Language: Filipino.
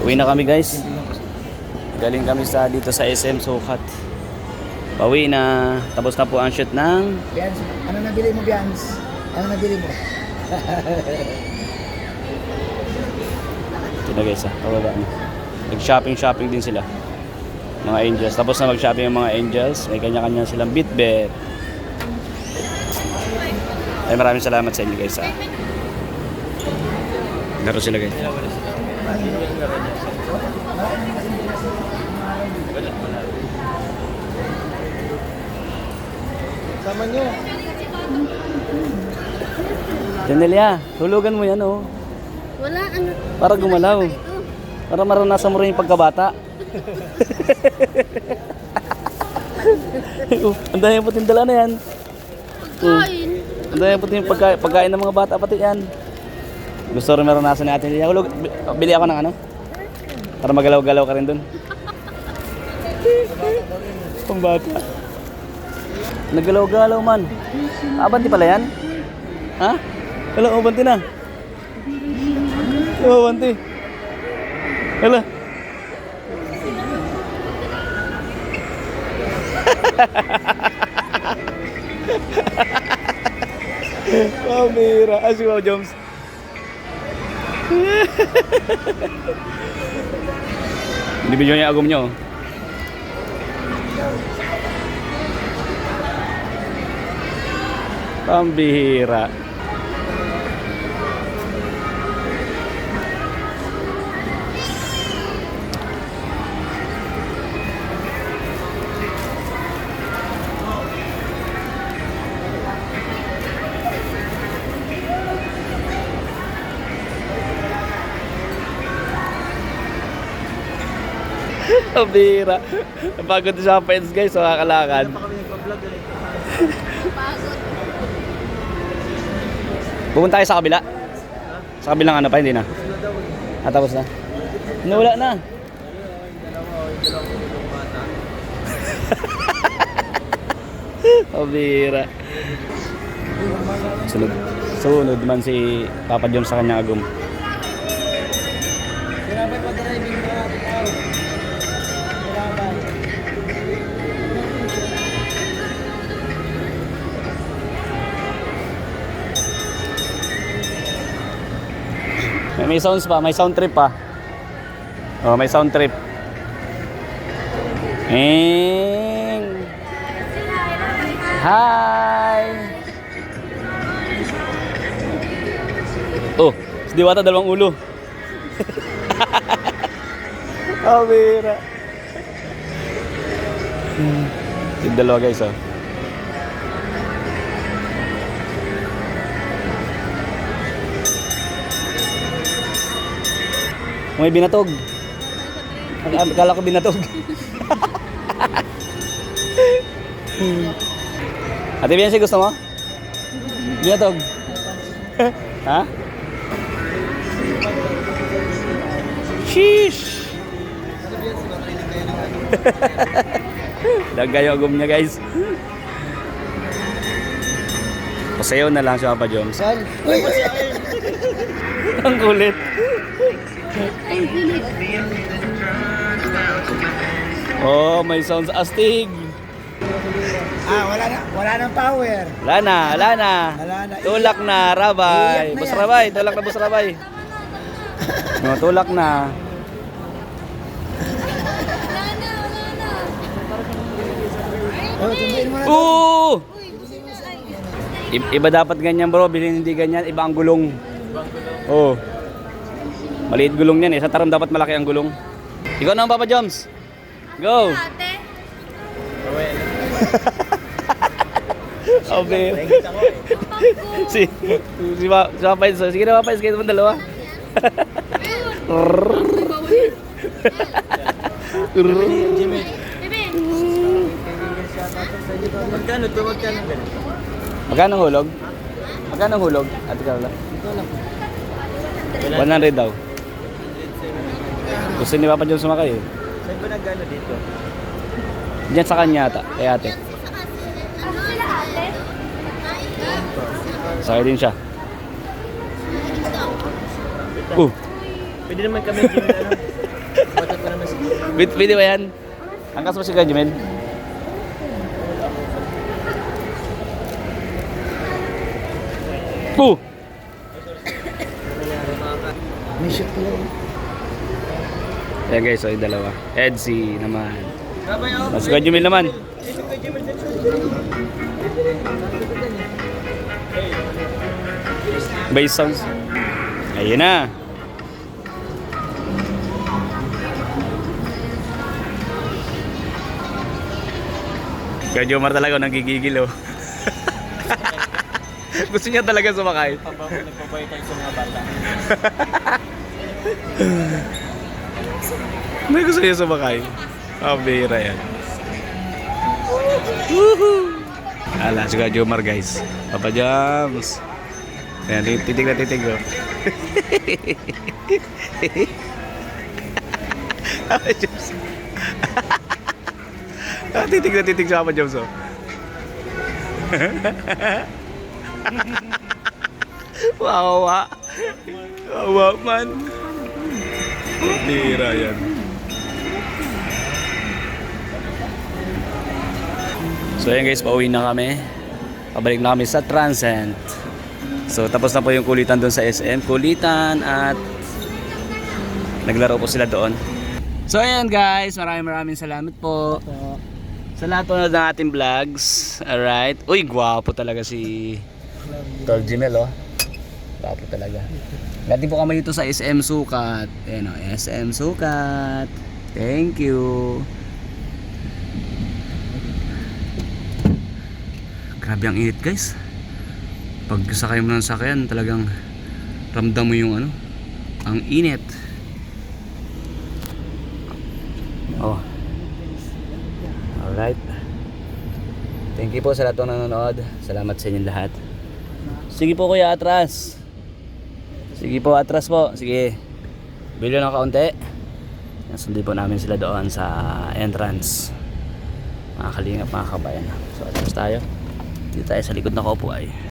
Uwi na kami guys. Galing kami dito sa SM Sukat. Pauwi na. Tapos na po ang shoot ng... Bians, ano nabili mo, Bians? Ano nabili mo? Ito na guys pababa na. Nag-shopping din sila. Mga angels. Tapos na mag-shopping ang mga angels. May kanya-kanya silang bitbit. Ay maraming salamat sa inyo guys Laro sila guys. Sama nyo. Danelia, hulugan mo yan oh. Wala, ano? Para gumalaw. Para maranasan mo rin yung pagkabata. Ang dami yung puting dala na yan. Pagkain. Ang dami yung puting pagkain ng mga bata pati yan. Gusto rin maranasan natin. Bili ako ng ano? Para magalaw-galaw ka rin dun. Pang bata. Nagalaw-galaw man. Abanti pala yan? Ha? Wala, abanti na. Abanti. Wala. Pamira. Si Wow Joms. Hindi video niya agom nyo. Pambihira. Pambihira. Napagod sa friends guys, makakalakad. Pagod. Pupunta tayo sa kabila. Sa kabilang ano pa, hindi na. Tapos na. Nawala na. Pabira. Sunod man si Papa John sa kanyang agum. Sinabi pa driving mo. May sounds pa, may sound trip pa. Oh, may sound trip. Hi. Oh, si Diwata dalawang ulo. Pabira. Yung dalawa guys oh. May binatog. Akala ko binatog. Ate Biancy, gusto mo? Binatog. Ha? Sheesh. Nagayo agum niya guys. Pasayaw na lang si Papa Joms. Sal. Ang kulit. Oh, may sounds astig. Wala nang power. Wala na. Wala na. Tulak na, rabay. Iyak na Bus yan. rabay, tulak na bus rabay. No, tulak na. Oh, sunduin mo na. Oo! Iba dapat ganyan bro, bilhin hindi ganyan, iba ang gulong. Oh. Maliit gulong yan eh, sa taram dapat malaki ang gulong. Ikaw na ang Papa Joms. Go! Ate. Okay. si Papa Joms, sige na Papa, sige naman dalawa. Jimmy. Bebe. Magkano to? Magkano ganito? Magkano ang hulog? Magkano ang hulog? Ate Carla? Ito lang. 100 daw. Gusto ni Papa John sumakay eh. Saan ba nagano dito? Diyan sa kanya ata, kay ate. Ano sila ate? Sakay din siya. Pwede naman kami Jimmy ano? Pwede ba yan? Angkas mo si Kuya Jimel. Oh! May shoot ko lang. Ayan guys, so yung dalawa. Edsy naman. Babay ako. Mas Kuya Jimel naman. Bass sounds. Ayun na. Kuya Jomar talaga nagigigil oh. Gusto niya talaga sumakay. Nagpapay tayo sa mga bata. May gusto niya sumakay. Bira yan. Woohoo! Ala, si Kuya Jomar guys. Papa Joms. Ayan, titig na titig oh. Papa Joms. Titig na titig sa Papa Joms oh. Wawa. Wawa man. Bira yan. So ayan guys, pauwi na kami. Pabalik na kami sa Transcend. So tapos na po yung kulitan doon sa SM. Kulitan at naglaro po sila doon. So ayan guys, maraming salamat po sa lahat po ng ating vlogs. Alright. Uy, gwapo talaga si Tol Jimel oh. Gwapo talaga. Dati po kami dito sa SM Sukat. Ayan oh, SM Sukat. Thank you. Grabe ang init guys. Pag sakay mo ng sakyan, talagang ramdam mo yung ano, ang init. Oh. Alright. Thank you po sa lahat ng nanonood. Salamat sa inyong lahat. Sige po kuya, atras. Sige po, atras po. Sige. Bilyo ng kaunti. Sundin po namin sila doon sa entrance. Mga kalingap, mga kabayan. So atras tayo. Dito tayo sa likod na kaupo ay.